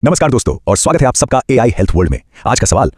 नमस्कार दोस्तों और स्वागत है आप सबका एआई हेल्थ वर्ल्ड में। आज का सवाल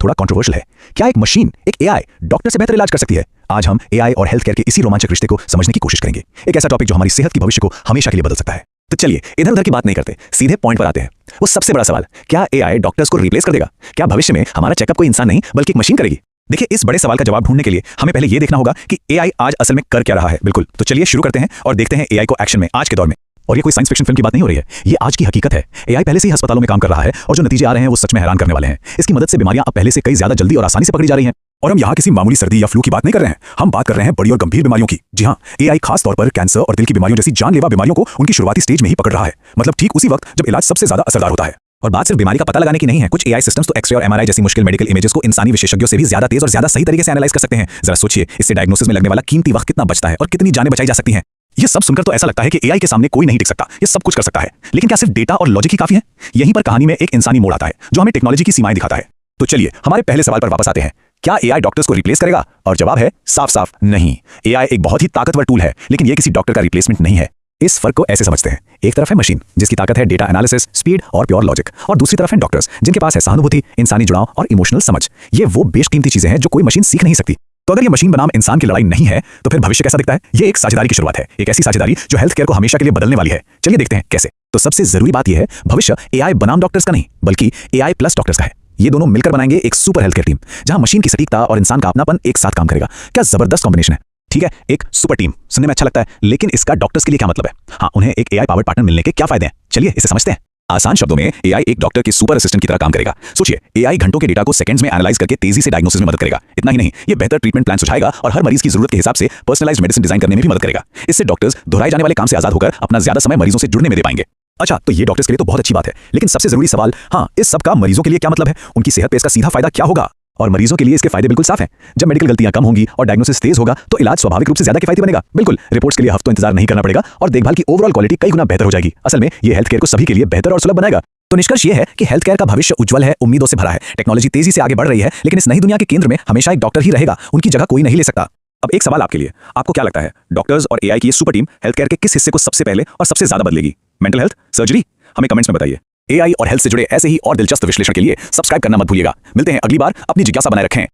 थोड़ा कंट्रोवर्शियल है। क्या एक मशीन, एक एआई डॉक्टर से बेहतर इलाज कर सकती है? आज हम एआई और हेल्थ केयर के इसी रोमांचक रिश्ते को समझने की कोशिश करेंगे। एक ऐसा टॉपिक जो हमारी सेहत की भविष्य को हमेशा के लिए बदल सकता है। तो चलिए इधर उधर की बात नहीं करते, सीधे पॉइंट पर आते हैं। वो सबसे बड़ा सवाल, क्या एआई डॉक्टर्स को रिप्लेस कर देगा? क्या भविष्य में हमारा चेकअप कोई इंसान नहीं बल्कि एक मशीन करेगी? देखिए, इस बड़े सवाल का जवाब ढूंढने के लिए हमें पहले यह देखना होगा कि एआई आज असल में कर क्या रहा है। बिल्कुल, तो चलिए शुरू करते हैं और देखते हैं एआई को एक्शन में आज के दौर में। और ये कोई साइंस फिक्शन फिल्म की बात नहीं हो रही है, ये आज की हकीकत है। एआई पहले से ही अस्पतालों में काम कर रहा है और जो नतीजे आ रहे हैं वो सच में हैरान करने वाले हैं। इसकी मदद से बीमारियां अब पहले से कई ज्यादा जल्दी और आसानी से पकड़ी जा रही हैं। और हम यहाँ किसी मामूली सर्दी या फ्लू की बात नहीं कर रहे हैं, हम बात कर रहे हैं बड़ी और गंभीर बीमारियों की। जी हाँ, एआई खास तौर पर कैंसर और दिल की बीमारियों जैसी जानलेवा बीमारियों को उनकी शुरुआती स्टेज में ही पकड़ रहा है। मतलब ठीक उसी वक्त जब इलाज सबसे ज्यादा असरदार होता है। और बात सिर्फ बीमारी का पता लगाने की नहीं है। कुछ एआई सिस्टम्स तो एक्सरे और एमआरआई जैसी मुश्किल मेडिकल इमेजेस को इंसानी विशेषज्ञों से भी ज्यादा तेज और ज्यादा सही तरीके से एनालाइज कर सकते हैं। जरा सोचिए, इससे डायग्नोसिस में लगने वाला कीमती वक्त कितना बचता है और कितनी जानें बचाई जा सकती हैं। ये सब सुनकर तो ऐसा लगता है कि एआई के सामने कोई नहीं टिक सकता, ये सब कुछ कर सकता है। लेकिन क्या सिर्फ डेटा और लॉजिक ही काफी है? यहीं पर कहानी में एक इंसानी मोड़ आता है जो हमें टेक्नोलॉजी की सीमाएं दिखाता है। तो चलिए हमारे पहले सवाल पर वापस आते हैं, क्या एआई डॉक्टर्स को रिप्लेस करेगा? और जवाब है साफ साफ नहीं। एआई एक बहुत ही ताकतवर टूल है, लेकिन यह किसी डॉक्टर का रिप्लेसमेंट नहीं है। इस फर्क को ऐसे समझते हैं, एक तरफ है मशीन जिसकी ताकत है डेटा एनालिसिस, स्पीड और प्योर लॉजिक, और दूसरी तरफ है डॉक्टर्स जिनके पास है सहानुभूति, इंसानी जुड़ाव और इमोशनल समझ। ये वो बेशकीमती चीजें हैं जो कोई मशीन सीख नहीं सकती। तो अगर ये मशीन बनाम इंसान की लड़ाई नहीं है तो फिर भविष्य कैसा दिखता है? ये एक साझेदारी की शुरुआत है, एक ऐसी साझेदारी जो हेल्थ केयर को हमेशा के लिए बदलने वाली है। चलिए देखते हैं कैसे। तो सबसे जरूरी बात यह है, भविष्य एआई बनाम डॉक्टर्स का नहीं बल्कि एआई प्लस डॉक्टर्स का है। ये दोनों मिलकर बनाएंगे एक सुपर हेल्थ केयर टीम, जहां मशीन की सटीकता और इंसान का अपनापन एक साथ काम करेगा। क्या जबरदस्त कॉम्बिनेशन है। ठीक है, एक सुपर टीम सुनने में अच्छा लगता है, लेकिन इसका डॉक्टर्स के लिए क्या मतलब है? हाँ, उन्हें एक एआई पावर्ड पार्टनर मिलने के क्या फायदे हैं? चलिए इसे समझते हैं। आसान शब्दों में, एआई एक डॉक्टर के सुपर असिस्टेंट की तरह काम करेगा। सोचिए, एआई घंटों के डेटा को सेकंड्स में एनालाइज करके तेजी से डायग्नोसिस में मदद करेगा। इतना ही नहीं, ये बेहतर ट्रीटमेंट प्लान सुझाएगा और हर मरीज की जरूरत के हिसाब से पर्सनलाइज्ड मेडिसिन डिजाइन करने में भी मदद करेगा। इससे डॉक्टर्स दोहराए जाने वाले काम से आजाद होकर अपना ज्यादा समय मरीजों से जुड़ने में दे पाएंगे। अच्छा, तो ये डॉक्टर्स के लिए तो बहुत अच्छी बात है, लेकिन सबसे जरूरी सवाल, हाँ, इस सब का मरीजों के लिए क्या मतलब है? उनकी सेहत पे इसका सीधा फायदा क्या होगा? और मरीजों के लिए इसके फायदे बिल्कुल साफ हैं। जब मेडिकल गलतियां कम होंगी और डायग्नोसिस तेज होगा तो इलाज स्वाभाविक रूप से ज्यादा किफायती बनेगा। बिल्कुल, रिपोर्ट्स के लिए हफ्तों इंतजार नहीं करना पड़ेगा और देखभाल की ओवरऑल क्वालिटी कई गुना बेहतर हो जाएगी। असल में ये हेल्थ केयर को सभी के लिए बेहतर और सुलभ बनाएगा। तो निष्कर्ष ये है कि हेल्थ केयर का भविष्य उज्जवल है, उम्मीदों से भरा है। टेक्नोलॉजी तेजी से आगे बढ़ रही है, लेकिन इस नई दुनिया के केंद्र में हमेशा एक डॉक्टर ही रहेगा। उनकी जगह कोई नहीं ले सकता। अब एक सवाल आपके लिए, आपको क्या लगता है, डॉक्टर्स और एआई की ये सुपर टीम हेल्थ केयर के किस हिस्से को सबसे पहले और सबसे ज्यादा बदलेगी? Mental health, surgery? हमें कमेंट्स में बताइए। एआई और हेल्थ से जुड़े ऐसे ही और दिलचस्प विश्लेषण के लिए सब्सक्राइब करना मत भूलिएगा। मिलते हैं अगली बार। अपनी जिज्ञासा बनाए रखें।